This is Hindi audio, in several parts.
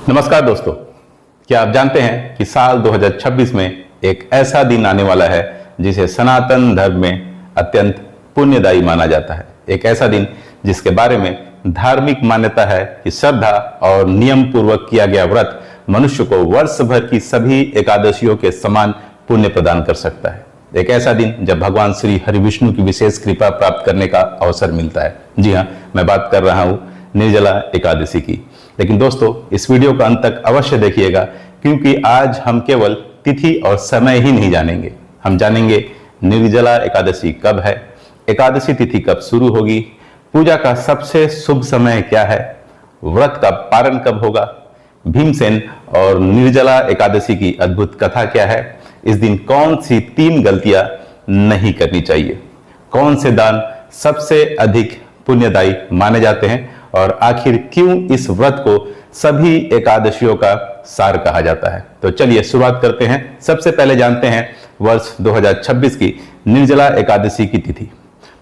नमस्कार दोस्तों, क्या आप जानते हैं कि साल 2026 में एक ऐसा दिन आने वाला है जिसे सनातन धर्म में अत्यंत पुण्यदायी माना जाता है। एक ऐसा दिन जिसके बारे में धार्मिक मान्यता है कि श्रद्धा और नियम पूर्वक किया गया व्रत मनुष्य को वर्ष भर की सभी एकादशियों के समान पुण्य प्रदान कर सकता है। एक ऐसा दिन जब भगवान श्री हरि विष्णु की विशेष कृपा प्राप्त करने का अवसर मिलता है। जी हाँ, मैं बात कर रहा हूं निर्जला एकादशी की। लेकिन दोस्तों, इस वीडियो का अंत तक अवश्य देखिएगा, क्योंकि आज हम केवल तिथि और समय ही नहीं जानेंगे, हम जानेंगे निर्जला एकादशी कब है, एकादशी तिथि कब शुरू होगी, पूजा का सबसे शुभ समय क्या है, व्रत का पारण कब होगा, भीमसेन और निर्जला एकादशी की अद्भुत कथा क्या है, इस दिन कौन सी 3 गलतियां नहीं करनी चाहिए, कौन से दान सबसे अधिक पुण्यदायी माने जाते हैं और आखिर क्यों इस व्रत को सभी एकादशियों का सार कहा जाता है। तो चलिए शुरुआत करते हैं। सबसे पहले जानते हैं वर्ष 2026 की निर्जला एकादशी की तिथि।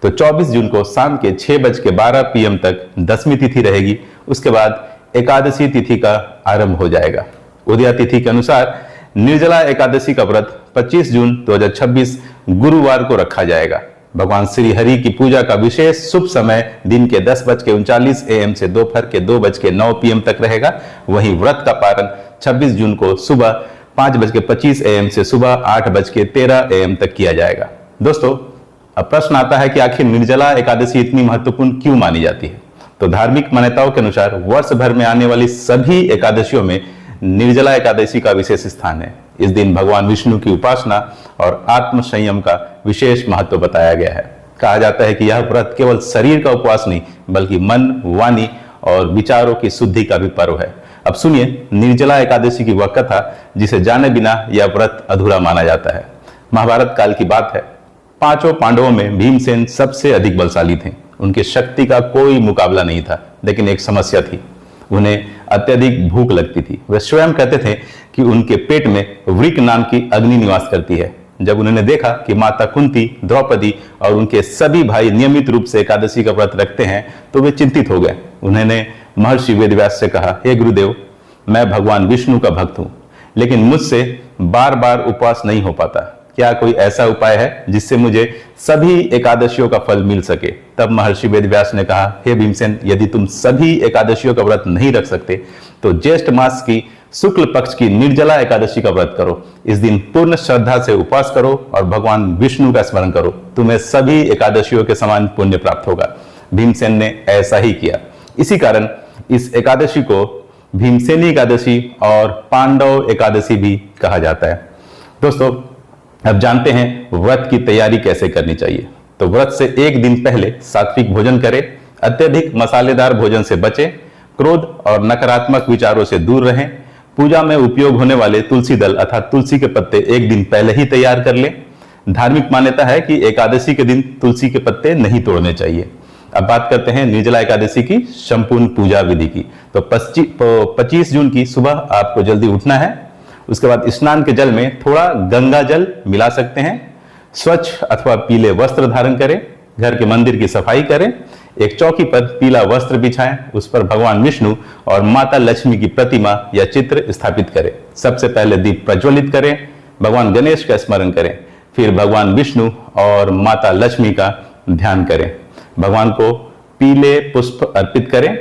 तो 24 जून को शाम के 6:12 PM तक 10वीं तिथि रहेगी। उसके बाद एकादशी तिथि का आरंभ हो जाएगा। उदया तिथि के अनुसार निर्जला एकादशी का व्रत 25 जून 2026 गुरुवार को रखा जाएगा। भगवान श्री हरि की पूजा का विशेष शुभ समय दिन के 10:39 AM से दोपहर के 2:09 PM तक रहेगा। वहीं व्रत का पारण 26 जून को सुबह 5:25 AM से सुबह 8:13 AM तक किया जाएगा। दोस्तों, अब प्रश्न आता है कि आखिर निर्जला एकादशी इतनी महत्वपूर्ण क्यों मानी जाती है। तो धार्मिक मान्यताओं के अनुसार वर्ष भर में आने वाली सभी एकादशियों में निर्जला एकादशी का विशेष स्थान है। इस दिन भगवान विष्णु की उपासना और आत्म संयम का विशेष महत्व बताया गया है। कहा जाता है कि यह व्रत केवल शरीर का उपवास नहीं, बल्कि मन, वाणी और विचारों की शुद्धि का भी पर्व है। अब सुनिए निर्जला एकादशी की वह कथा जिसे जाने बिना यह व्रत अधूरा माना जाता है। महाभारत काल की बात है। 5 पांडवों में भीमसेन सबसे अधिक बलशाली थे। उनकी शक्ति का कोई मुकाबला नहीं था, लेकिन एक समस्या थी, उन्हें अत्यधिक भूख लगती थी। वे स्वयं कहते थे कि उनके पेट में वृक नाम की अग्नि निवास करती है। जब उन्होंने देखा कि माता कुंती, द्रौपदी और उनके सभी भाई नियमित रूप से एकादशी का व्रत रखते हैं, तो वे चिंतित हो गए। उन्होंने महर्षि वेदव्यास से कहा, हे गुरुदेव, मैं भगवान विष्णु का भक्त हूं, लेकिन मुझसे बार बार उपवास नहीं हो पाता। क्या कोई ऐसा उपाय है जिससे मुझे सभी एकादशियों का फल मिल सके। तब महर्षि वेदव्यास ने कहा, हे भीमसेन, यदि तुम सभी एकादशियों का व्रत नहीं रख सकते तो ज्येष्ठ मास की शुक्ल पक्ष की निर्जला एकादशी का व्रत करो। इस दिन पूर्ण श्रद्धा से उपवास करो और भगवान विष्णु का स्मरण करो। तुम्हें सभी एकादशियों के समान पुण्य प्राप्त होगा। भीमसेन ने ऐसा ही किया। इसी कारण इस एकादशी को भीमसेनी एकादशी और पांडव एकादशी भी कहा जाता है। दोस्तों, अब जानते हैं व्रत की तैयारी कैसे करनी चाहिए। तो व्रत से एक दिन पहले सात्विक भोजन करें, अत्यधिक मसालेदार भोजन से बचें, क्रोध और नकारात्मक विचारों से दूर रहें। पूजा में उपयोग होने वाले तुलसी दल अर्थात तुलसी के पत्ते एक दिन पहले ही तैयार कर लें। धार्मिक मान्यता है कि एकादशी के दिन तुलसी के पत्ते नहीं तोड़ने चाहिए। अब बात करते हैं निर्जला एकादशी की संपूर्ण पूजा विधि की। तो 25 जून की सुबह आपको जल्दी उठना है। उसके बाद स्नान के जल में थोड़ा गंगा जल मिला सकते हैं। स्वच्छ अथवा पीले वस्त्र धारण करें। घर के मंदिर की सफाई करें। एक चौकी पर पीला वस्त्र बिछाएं। उस पर भगवान विष्णु और माता लक्ष्मी की प्रतिमा या चित्र स्थापित करें। सबसे पहले दीप प्रज्वलित करें। भगवान गणेश का स्मरण करें। फिर भगवान विष्णु और माता लक्ष्मी का ध्यान करें। भगवान को पीले पुष्प अर्पित करें,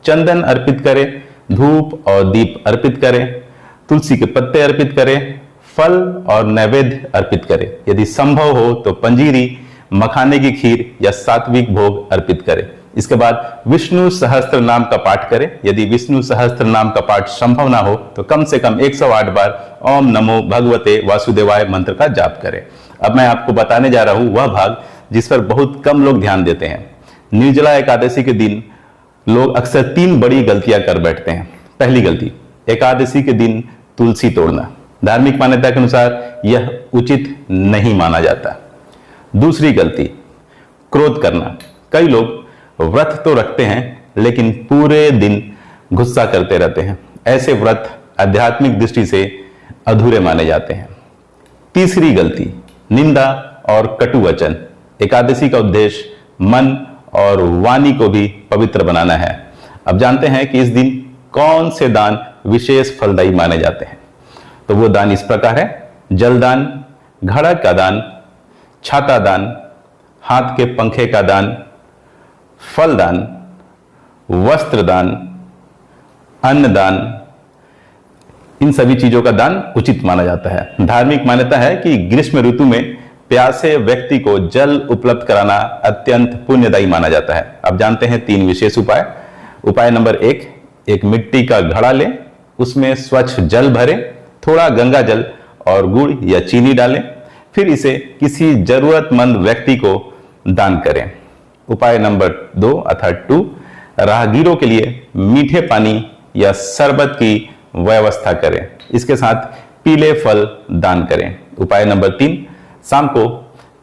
चंदन अर्पित करें, धूप और दीप अर्पित करें, तुलसी के पत्ते अर्पित करें, फल और नैवेद्य अर्पित करें। यदि संभव हो तो पंजीरी, मखाने की खीर या सात्विक भोग अर्पित करें। इसके बाद विष्णु सहस्त्र नाम का पाठ करें। यदि विष्णु सहस्त्र नाम का पाठ संभव ना हो तो कम से कम 108 बार ओम नमो भगवते वासुदेवाय मंत्र का जाप करें। अब मैं आपको बताने जा रहा हूं वह भाग जिस पर बहुत कम लोग ध्यान देते हैं। निर्जला एकादशी के दिन लोग अक्सर 3 बड़ी गलतियां कर बैठते हैं। पहली गलती, एकादशी के दिन तुलसी तोड़ना। धार्मिक मान्यता के अनुसार यह उचित नहीं माना जाता। दूसरी गलती, क्रोध करना। कई लोग व्रत तो रखते हैं लेकिन पूरे दिन गुस्सा करते रहते हैं। ऐसे व्रत आध्यात्मिक दृष्टि से अधूरे माने जाते हैं। तीसरी गलती, निंदा और कटु वचन। एकादशी का उद्देश्य मन और वाणी को भी पवित्र बनाना है। अब जानते हैं कि इस दिन कौन से दान विशेष फलदायी माने जाते हैं? तो वो दान इस प्रकार है: जलदान, घड़ा का दान, छाता दान, हाथ के पंखे का दान, फलदान, वस्त्रदान, अन्नदान। इन सभी चीजों का दान उचित माना जाता है। धार्मिक मान्यता है कि ग्रीष्म ऋतु में प्यासे व्यक्ति को जल उपलब्ध कराना अत्यंत पुण्यदायी माना जाता है। अब जानते हैं 3 विशेष उपाय। उपाय नंबर 1, एक मिट्टी का घड़ा लें, उसमें स्वच्छ जल भरें, थोड़ा गंगा जल और गुड़ या चीनी डालें, फिर इसे किसी जरूरतमंद व्यक्ति को दान करें। उपाय नंबर 2 अर्थात 2, राहगीरों के लिए मीठे पानी या शरबत की व्यवस्था करें, इसके साथ पीले फल दान करें। उपाय नंबर 3, शाम को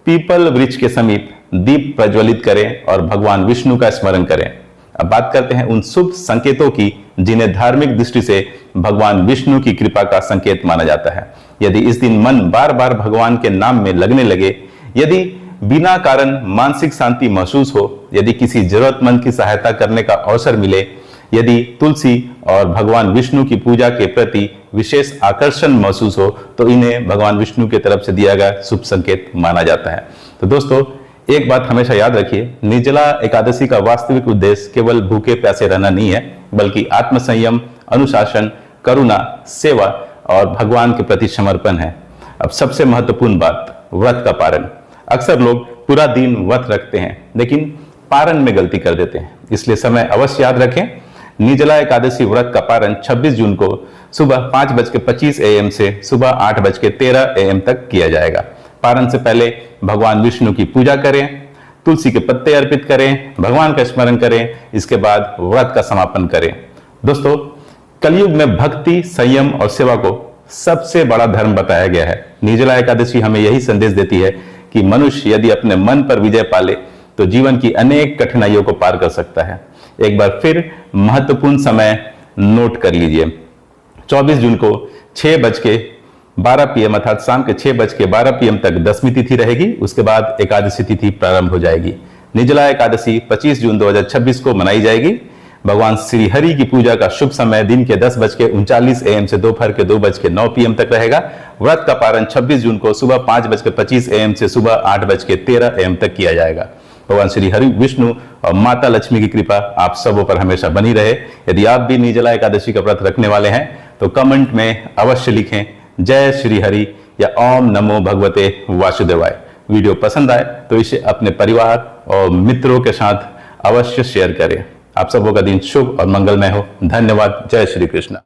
पीपल वृक्ष के समीप दीप प्रज्वलित करें और भगवान विष्णु का स्मरण करें। अब बात करते हैं उन शुभ संकेतों की जिन्हें धार्मिक दृष्टि से भगवान विष्णु की कृपा का संकेत माना जाता है। यदि इस दिन मन बार बार भगवान के नाम में लगने लगे, यदि बिना कारण मानसिक शांति महसूस हो, यदि किसी जरूरतमंद की सहायता करने का अवसर मिले, यदि तुलसी और भगवान विष्णु की पूजा के प्रति विशेष आकर्षण महसूस हो, तो इन्हें भगवान विष्णु की तरफ से दिया गया शुभ संकेत माना जाता है। तो दोस्तों, एक बात हमेशा याद रखिए, निर्जला एकादशी का वास्तविक उद्देश्य केवल भूखे प्यासे रहना नहीं है, बल्कि आत्मसंयम, अनुशासन, करुणा, सेवा और भगवान के प्रति समर्पण है। अब सबसे महत्वपूर्ण बात, व्रत का पारण। अक्सर लोग पूरा दिन व्रत रखते हैं लेकिन पारण में गलती कर देते हैं, इसलिए समय अवश्य याद रखें। निर्जला एकादशी व्रत का पारण 26 जून को सुबह 5:25 AM से सुबह 8:13 AM तक किया जाएगा। पारण से पहले भगवान विष्णु की पूजा करें, तुलसी के पत्ते अर्पित करें, भगवान का स्मरण करें, इसके बाद व्रत का समापन करें। दोस्तों, कलयुग में भक्ति, संयम और सेवा को सबसे बड़ा धर्म बताया गया है। निर्जला एकादशी हमें यही संदेश देती है कि मनुष्य यदि अपने मन पर विजय पाले तो जीवन की अनेक कठिनाइयों को पार कर सकता है। एक बार फिर महत्वपूर्ण समय नोट कर लीजिए। 24 जून को 6:12 PM अर्थात शाम के 6:12 PM तक दसवीं तिथि रहेगी। उसके बाद एकादशी तिथि प्रारंभ हो जाएगी। निर्जला एकादशी 25 जून 2026 को मनाई जाएगी। भगवान श्री हरि की पूजा का शुभ समय दिन के 10:39 AM से दोपहर के 2:09 PM तक रहेगा। व्रत का पारण 26 जून को सुबह 5:25 AM से सुबह 8:13 AM तक किया जाएगा। भगवान श्री हरि विष्णु और माता लक्ष्मी की कृपा आप सबों पर हमेशा बनी रहे। यदि आप भी निर्जला एकादशी का व्रत रखने वाले हैं तो कमेंट में अवश्य लिखें जय श्री हरि या ओम नमो भगवते वासुदेवाय। वीडियो पसंद आए तो इसे अपने परिवार और मित्रों के साथ अवश्य शेयर करें। आप सबों का दिन शुभ और मंगलमय हो। धन्यवाद। जय श्री कृष्ण।